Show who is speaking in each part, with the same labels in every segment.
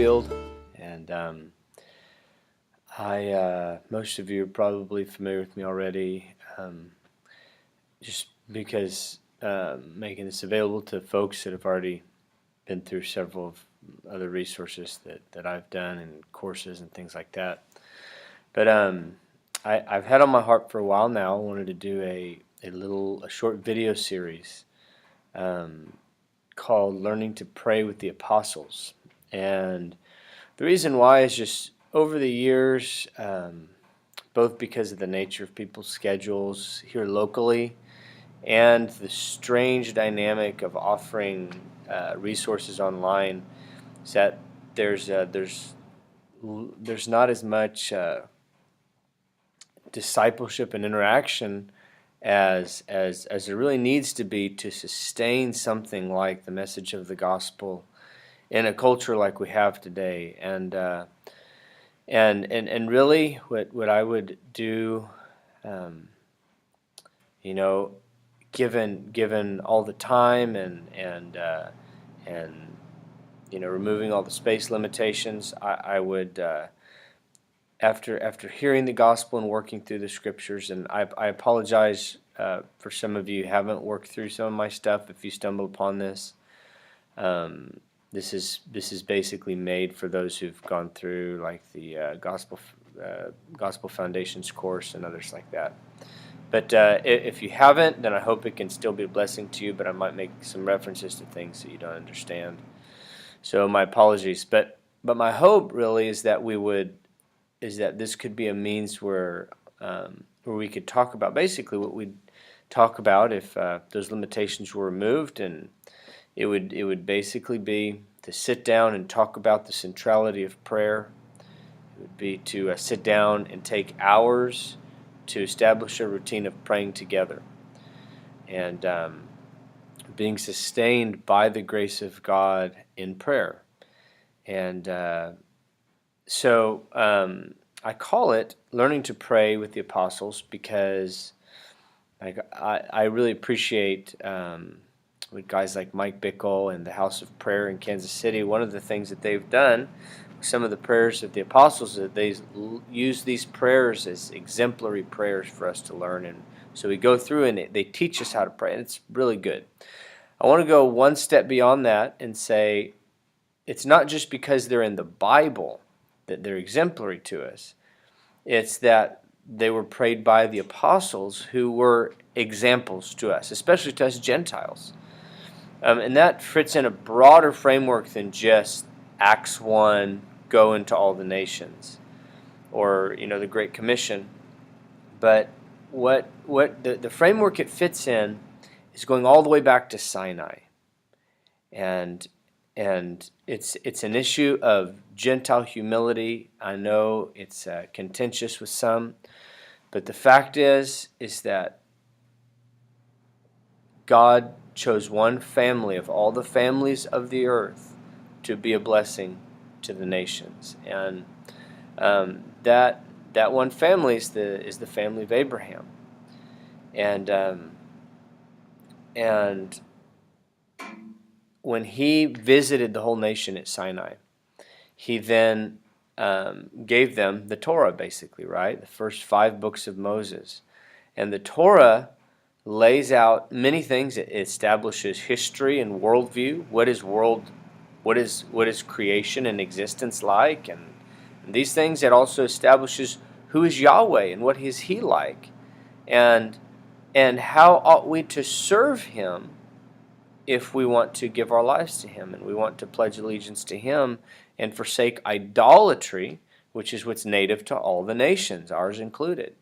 Speaker 1: Scofield, and most of you are probably familiar with me already, just because making this available to folks that have already been through several of other resources that I've done and courses and things like that. But I've had on my heart for a while now. I wanted to do a short video series called Learning to Pray with the Apostles. And the reason why is just over the years, both because of the nature of people's schedules here locally and the strange dynamic of offering resources online, is that there's not as much discipleship and interaction as there really needs to be to sustain something like the message of the gospel in a culture like we have today. And really what I would do, given all the time and removing all the space limitations, I would after hearing the gospel and working through the scriptures, and I apologize for some of you who haven't worked through some of my stuff if you stumble upon this. This is basically made for those who've gone through like the Gospel Foundations course and others like that. But if you haven't, then I hope it can still be a blessing to you, but I might make some references to things that you don't understand. So my apologies. But my hope really is that this could be a means where we could talk about basically what we'd talk about if those limitations were removed, and it would basically be to sit down and talk about the centrality of prayer. It would be to sit down and take hours to establish a routine of praying together and being sustained by the grace of God in prayer. And so I call it Learning to Pray with the Apostles because I really appreciate with guys like Mike Bickle and the House of Prayer in Kansas City. One of the things that they've done, some of the prayers of the apostles, that they use these prayers as exemplary prayers for us to learn. And so we go through and they teach us how to pray, and it's really good. I want to go one step beyond that and say it's not just because they're in the Bible that they're exemplary to us. It's that they were prayed by the apostles who were examples to us, especially to us Gentiles. And that fits in a broader framework than just Acts 1, go into all the nations, or the Great Commission. But what the framework it fits in is going all the way back to Sinai, and it's an issue of Gentile humility. I know it's contentious with some, but the fact is that God chose one family of all the families of the earth to be a blessing to the nations, and that one family is the family of Abraham, and when he visited the whole nation at Sinai, he then gave them the Torah, basically, right? The first 5 books of Moses, and the Torah lays out many things. It establishes history and worldview. What is creation and existence like, and these things. It also establishes who is Yahweh and what is He like, and how ought we to serve Him if we want to give our lives to Him and we want to pledge allegiance to Him and forsake idolatry, which is what's native to all the nations, ours included.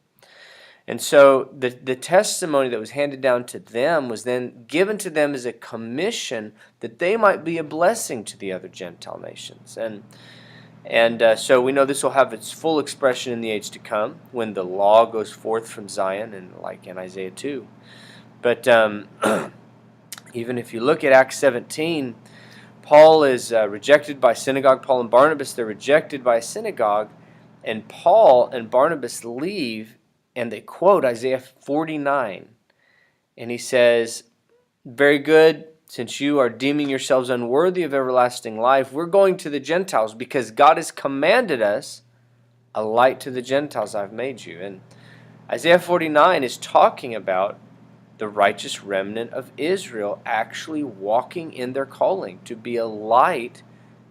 Speaker 1: And so the testimony that was handed down to them was then given to them as a commission that they might be a blessing to the other Gentile nations. And so we know this will have its full expression in the age to come when the law goes forth from Zion, and like in Isaiah 2. But even if you look at Acts 17, Paul is rejected by synagogue. Paul and Barnabas, they're rejected by a synagogue, and Paul and Barnabas leave, and they quote Isaiah 49, and he says, very good, since you are deeming yourselves unworthy of everlasting life, we're going to the Gentiles because God has commanded us, a light to the Gentiles I've made you. And Isaiah 49 is talking about the righteous remnant of Israel actually walking in their calling to be a light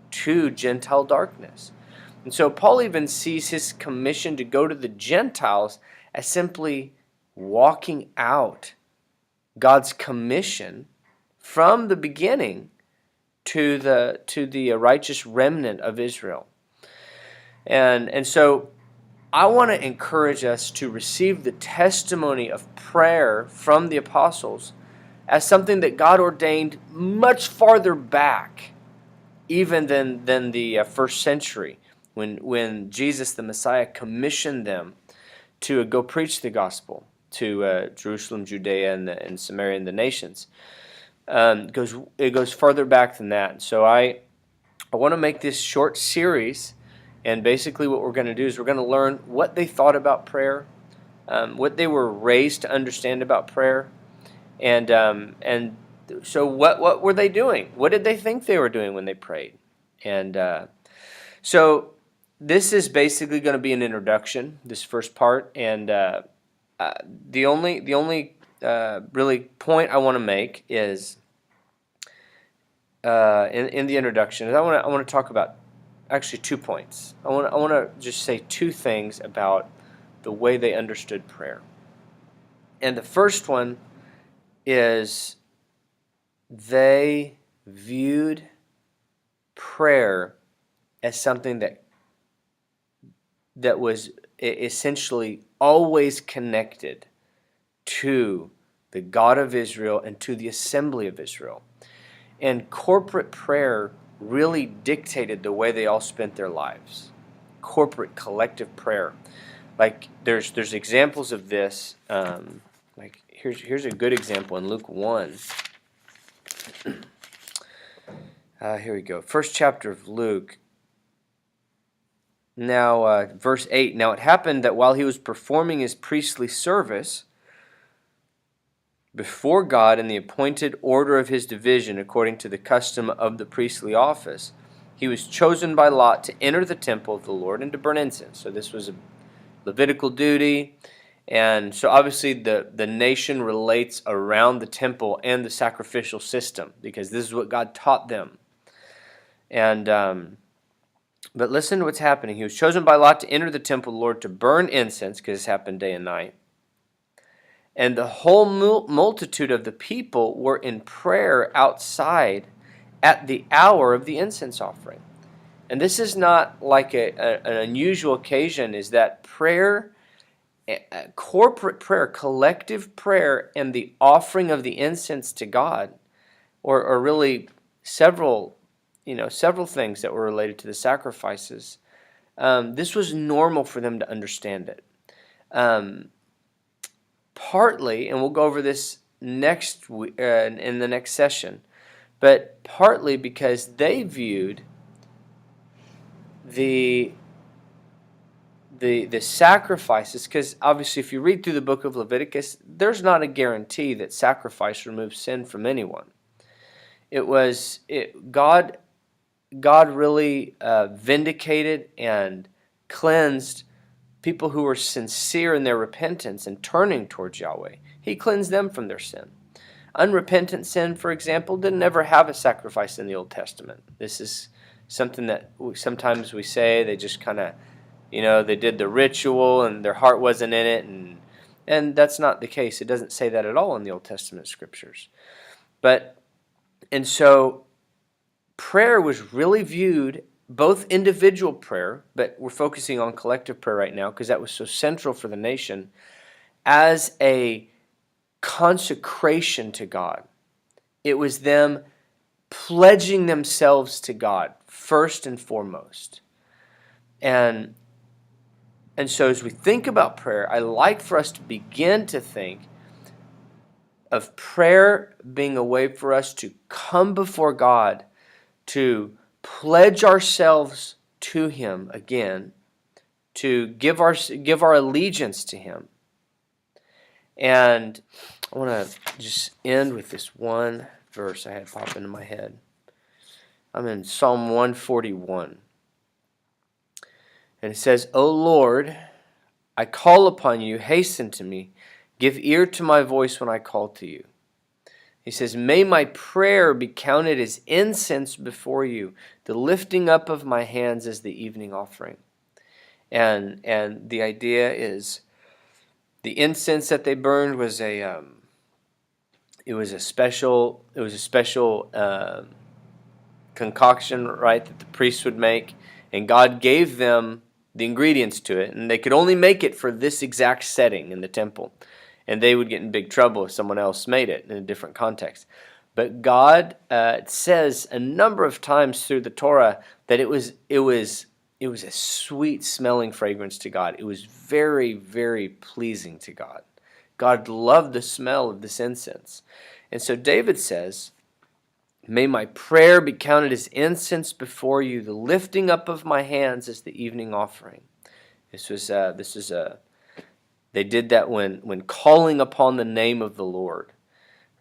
Speaker 1: to Gentile darkness. And so Paul even sees his commission to go to the Gentiles as simply walking out God's commission from the beginning to the righteous remnant of Israel. And so I want to encourage us to receive the testimony of prayer from the apostles as something that God ordained much farther back even than the first century, when Jesus the Messiah commissioned them to go preach the gospel to Jerusalem, Judea, and Samaria, and the nations. It goes further back than that. So I want to make this short series, and basically what we're going to do is we're going to learn what they thought about prayer, what they were raised to understand about prayer, and so what were they doing? What did they think they were doing when they prayed? And so this is basically going to be an introduction, this first part, and the only really point I want to make is in the introduction is I want to talk about actually 2 points. I want to just say 2 things about the way they understood prayer. And the first one is they viewed prayer as something that was essentially always connected to the God of Israel and to the assembly of Israel. And corporate prayer really dictated the way they all spent their lives. Corporate, collective prayer. Like there's examples of this. Like here's a good example in Luke 1. Here we go. First chapter of Luke. Now, verse 8. Now it happened that while he was performing his priestly service before God in the appointed order of his division, according to the custom of the priestly office, he was chosen by lot to enter the temple of the Lord and to burn incense. So this was a Levitical duty. And so obviously the nation relates around the temple and the sacrificial system because this is what God taught them. And but listen to what's happening. He was chosen by lot to enter the temple of the Lord to burn incense, because this happened day and night. And the whole multitude of the people were in prayer outside at the hour of the incense offering. And this is not like an unusual occasion, is that prayer, corporate prayer, collective prayer, and the offering of the incense to God, or really several things that were related to the sacrifices. This was normal for them to understand it. Partly, and we'll go over this next in the next session, but partly because they viewed the sacrifices, because obviously if you read through the book of Leviticus, there's not a guarantee that sacrifice removes sin from anyone. God really vindicated and cleansed people who were sincere in their repentance and turning towards Yahweh. He cleansed them from their sin. Unrepentant sin, for example, didn't ever have a sacrifice in the Old Testament. This is something that sometimes we say they just kind of, they did the ritual and their heart wasn't in it, and that's not the case. It doesn't say that at all in the Old Testament scriptures. And so prayer was really viewed, both individual prayer, but we're focusing on collective prayer right now because that was so central for the nation, as a consecration to God. It was them pledging themselves to God first and foremost. And so as we think about prayer, I like for us to begin to think of prayer being a way for us to come before God, to pledge ourselves to Him again, to give our allegiance to Him. And I want to just end with this one verse I had pop into my head. I'm in Psalm 141. And it says, O Lord, I call upon you, hasten to me. Give ear to my voice when I call to you. He says, may my prayer be counted as incense before you, the lifting up of my hands as the evening offering. And the idea is the incense that they burned was a special concoction, right, that the priests would make, and God gave them the ingredients to it, and they could only make it for this exact setting in the temple, and they would get in big trouble if someone else made it in a different context. But God says a number of times through the Torah that it was a sweet smelling fragrance to God. It was very, very pleasing to God. God loved the smell of this incense. And so David says, may my prayer be counted as incense before you, the lifting up of my hands as the evening offering. They did that when calling upon the name of the Lord.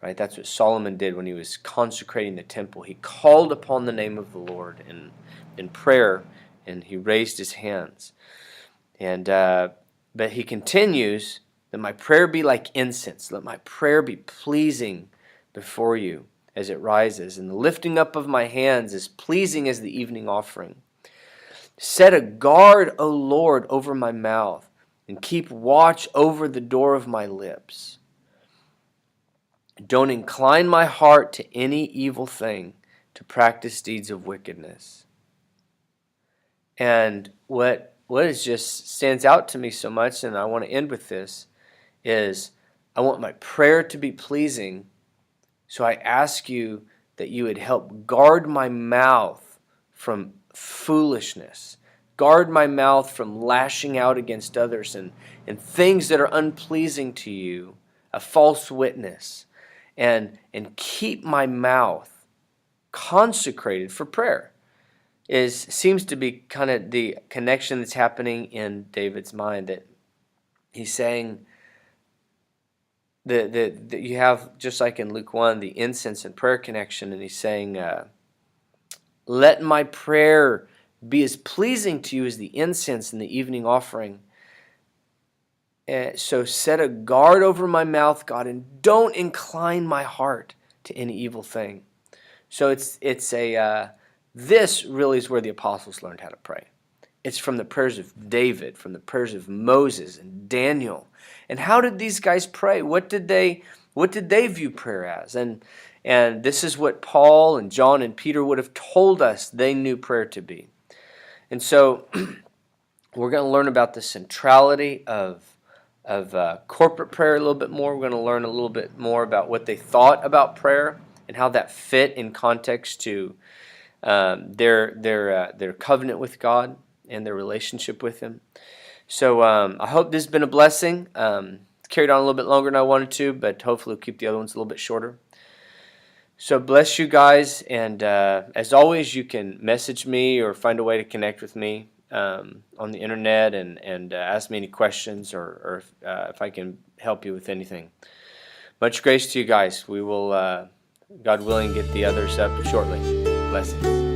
Speaker 1: Right? That's what Solomon did when he was consecrating the temple. He called upon the name of the Lord in prayer, and he raised his hands. And but he continues, that my prayer be like incense. Let my prayer be pleasing before you as it rises. And the lifting up of my hands is pleasing as the evening offering. Set a guard, O Lord, over my mouth, and keep watch over the door of my lips. Don't incline my heart to any evil thing, to practice deeds of wickedness. And what is just stands out to me so much, and I want to end with this, is I want my prayer to be pleasing. So I ask you that you would help guard my mouth from foolishness. Guard my mouth from lashing out against others and things that are unpleasing to you, a false witness. And keep my mouth consecrated for prayer. Seems to be kind of the connection that's happening in David's mind, that he's saying that you have, just like in Luke 1, the incense and prayer connection, and he's saying, let my prayer be as pleasing to you as the incense and the evening offering. So set a guard over my mouth, God, and don't incline my heart to any evil thing. So this really is where the apostles learned how to pray. It's from the prayers of David, from the prayers of Moses and Daniel. And how did these guys pray? What did they view prayer as? And this is what Paul and John and Peter would have told us they knew prayer to be. And so we're going to learn about the centrality of corporate prayer a little bit more. We're going to learn a little bit more about what they thought about prayer and how that fit in context to their covenant with God and their relationship with Him. So I hope this has been a blessing. It's carried on a little bit longer than I wanted to, but hopefully we'll keep the other ones a little bit shorter. So bless you guys, and as always, you can message me or find a way to connect with me on the internet and ask me any questions or if I can help you with anything. Much grace to you guys. We will, God willing, get the others up shortly. Blessings.